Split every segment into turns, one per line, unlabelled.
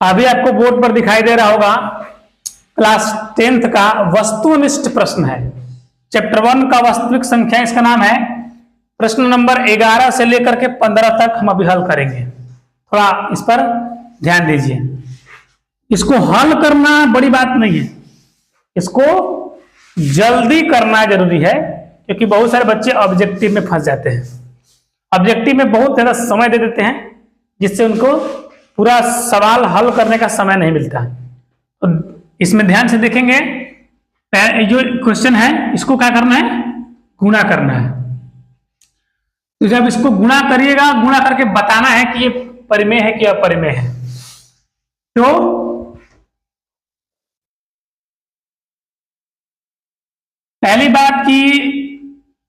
अभी आपको बोर्ड पर दिखाई दे रहा होगा क्लास 10th का वस्तुनिष्ठ प्रश्न है। चैप्टर 1 का वास्तविक संख्या इसका नाम है। प्रश्न नंबर 11 से लेकर के 15 तक हम अभी हल करेंगे। थोड़ा इस पर ध्यान दीजिए। इसको हल करना बड़ी बात नहीं है, इसको जल्दी करना जरूरी है, क्योंकि बहुत सारे बच्चे ऑब्जेक्टिव में फंस जाते हैं। ऑब्जेक्टिव में बहुत ज्यादा समय दे देते हैं, जिससे उनको पूरा सवाल हल करने का समय नहीं मिलता। तो इसमें ध्यान से देखेंगे, जो क्वेश्चन है इसको क्या करना है, गुणा करना है। तो जब इसको गुणा करिएगा, गुणा करके बताना है कि ये परिमेय है कि अपरिमेय है। तो पहली बात कि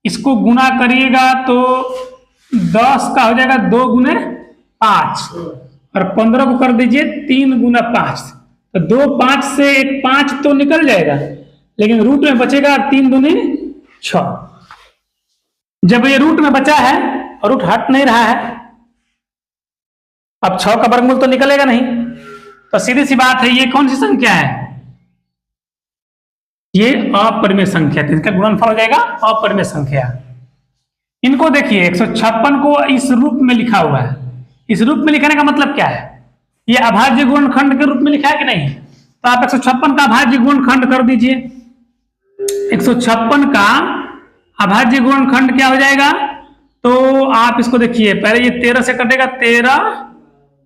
इसको गुणा करिएगा तो 10 का हो जाएगा 2 गुने 5 और 15 को कर दीजिए 3 गुना 5। तो 2 5 से एक 5 तो निकल जाएगा, लेकिन रूट में बचेगा 3 दूनी 6। जब ये रूट में बचा है और रूट हट नहीं रहा है, अब 6 का वर्गमूल तो निकलेगा नहीं, तो सीधी सी बात है ये कौन सी संख्या है, ये अपरिमेय संख्या। तो इसका गुणनफल हो जाएगा अपरिमेय संख्या। इनको देखिए 156 को इस रूप में लिखा हुआ है। इस रूप में लिखने का मतलब क्या है, ये अभाज्य गुणनखंड के रूप में लिखा है कि नहीं। तो आप 156 का अभाज्य गुणनखंड कर दीजिए। 156 का अभाज्य गुणनखंड क्या हो जाएगा, तो आप इसको देखिए, पहले ये 13 से कटेगा, 13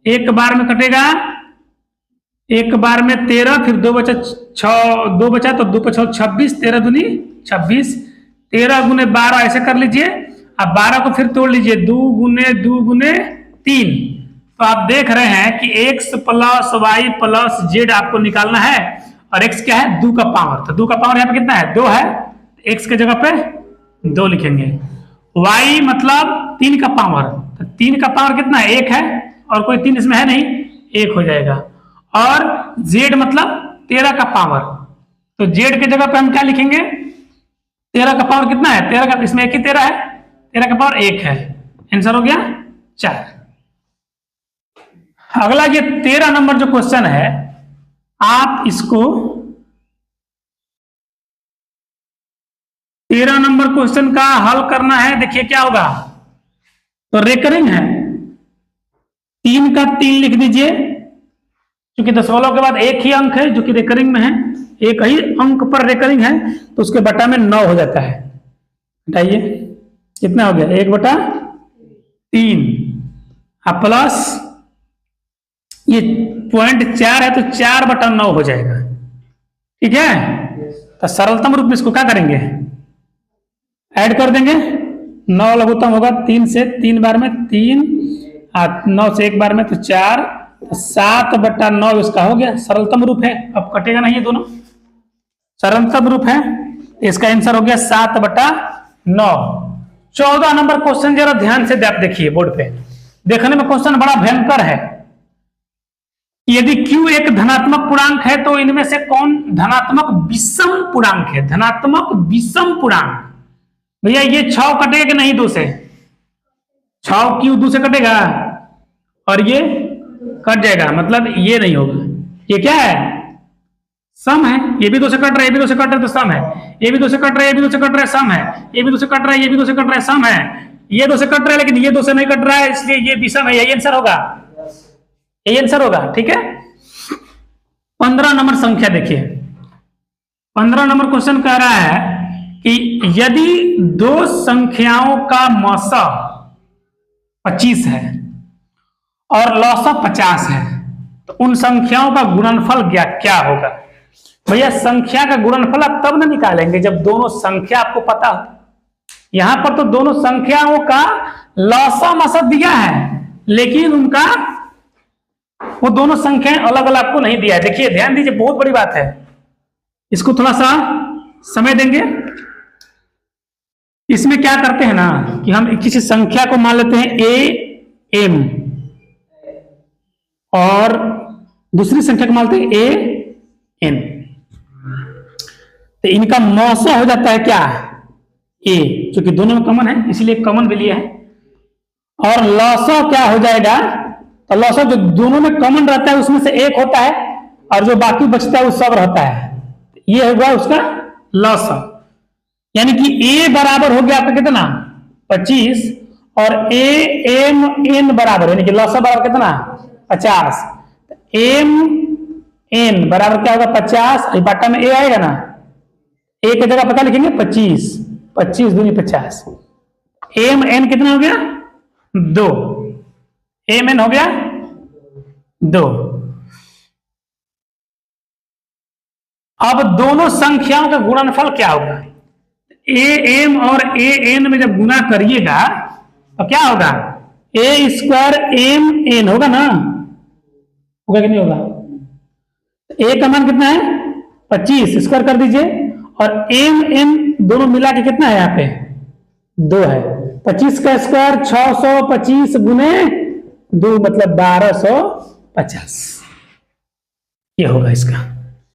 एक बार में कटेगा, एक बार में 13, फिर 2 बचा 6, 2 बचा तो 2 5 26, 13 दूनी 26, 13 गुने 12 ऐसे कर लीजिए। अब 12 को फिर तोड़ लीजिए, 2 गुने 3। तो आप देख रहे हैं कि x plus y plus z आपको निकालना है, और x क्या है, 2 का पावर। तो 2 का पावर यहाँ पे कितना है, 2 है, x के जगह पे 2 लिखेंगे। y मतलब 3 का पावर, तो 3 का पावर कितना है, 1 है, और कोई 3 इसमें है नहीं, 1 हो जाएगा। और z मतलब 13 का पावर, तो z के जगह पे हम क्या लिखेंगे, 13 का पावर कितना है, 13 का, इसमें 1 ही 13 है, 13 का पावर 1 है। आंसर हो गया 4। अगला ये 13 नंबर जो क्वेश्चन है, आप इसको 13 नंबर क्वेश्चन का हल करना है। देखिए क्या होगा, तो रेकरिंग है, 3 का 3 लिख दीजिए, क्योंकि दशमलव के बाद एक ही अंक है जो कि रेकरिंग में है, एक ही अंक पर रेकरिंग है, तो उसके बटा में 9 हो जाता है। बताइए कितना हो गया, 1/3 प्लस ये 0.4 है, तो 4/9 हो जाएगा। ठीक है, तो सरलतम रूप में इसको क्या करेंगे, ऐड कर देंगे। 9 लघुत्तम होगा 3 से, 3 बार में 3, 9 से एक बार में तो 4, 7/9 इसका हो गया। सरलतम रूप है, अब कटेगा नहीं, ये दोनों सरलतम रूप है। इसका आंसर हो गया 7/9। 14 नंबर क्वेश्चन जरा ध्यान से आप देखिए, बोर्ड पे देखने में क्वेश्चन बड़ा भयंकर है। यदि Q एक धनात्मक पूर्णांक है, तो इनमें से कौन धनात्मक विषम पूर्णांक है, धनात्मक विषम पूर्णांक। भैया ये 6 कटेगा कि नहीं, 2 से 6 Q 2 से कटेगा, और ये कट जाएगा, मतलब ये नहीं होगा। ये क्या है, सम है, ये भी 2 से कट रहा है, ये भी 2 से कट रहा है, तो सम है। ये भी 2 से कट रहा है, ये भी 2 से कट रहा है, सम है। ये भी 2 से कट रहा है, ये भी 2 से कट रहा है, सम है। ये 2 से कट रहा है, लेकिन ये 2 से नहीं कट रहा है, इसलिए ये विषम है। यही आंसर होगा, यही आंसर होगा। ठीक है, 15 नंबर संख्या देखिए। 15 नंबर क्वेश्चन कह रहा है कि यदि 2 संख्याओं का मौसा 25 है और लौसा 50 है, तो उन संख्याओं का गुणनफल क्या होगा। भैया संख्या का गुणनफल आप तब न निकालेंगे जब दोनों संख्या आपको पता हो। यहां पर तो दोनों संख्याओं का लौसा मसा दिया है, लेकिन उनका वो दोनों संख्याएं अलग अलग आपको नहीं दिया है। देखिए ध्यान दीजिए, बहुत बड़ी बात है, इसको थोड़ा सा समय देंगे। इसमें क्या करते हैं ना कि हम किसी संख्या को मान लेते हैं a m, और दूसरी संख्या को मानते हैं a n। तो इनका मौसा हो जाता है क्या, a, क्योंकि दोनों में कॉमन है, इसलिए कॉमन भी लिया है। और लौसा क्या हो जाएगा, तो लॉसा जो दोनों में कॉमन रहता है उसमें से एक होता है और जो बाकी बचता है वो सब रहता है, ये होगा उसका लॉसा। यानी कि ए बराबर हो गया आपका कितना 25 और ए एम एन बराबर, यानी कि लॉसा बराबर कितना 50, एम एन बराबर क्या होगा 50, बाटा में ए आएगा ना, ए की जगह पता लिखेंगे 25, 25 दूनी 50, एम एन कितना हो गया 2, एम एन हो गया 2। अब दोनों संख्याओं का गुणनफल क्या होगा, ए एम और ए एन में जब गुना करिएगा तो क्या होगा ए स्क्वायर एम एन होगा ना, होगा कि नहीं होगा। ए का मान कितना है 25, स्क्वायर कर दीजिए, और एम एन दोनों मिला के कितना है यहाँ पे 2 है, 25 का स्क्वायर 625 गुने 2 मतलब 1250, ये होगा इसका।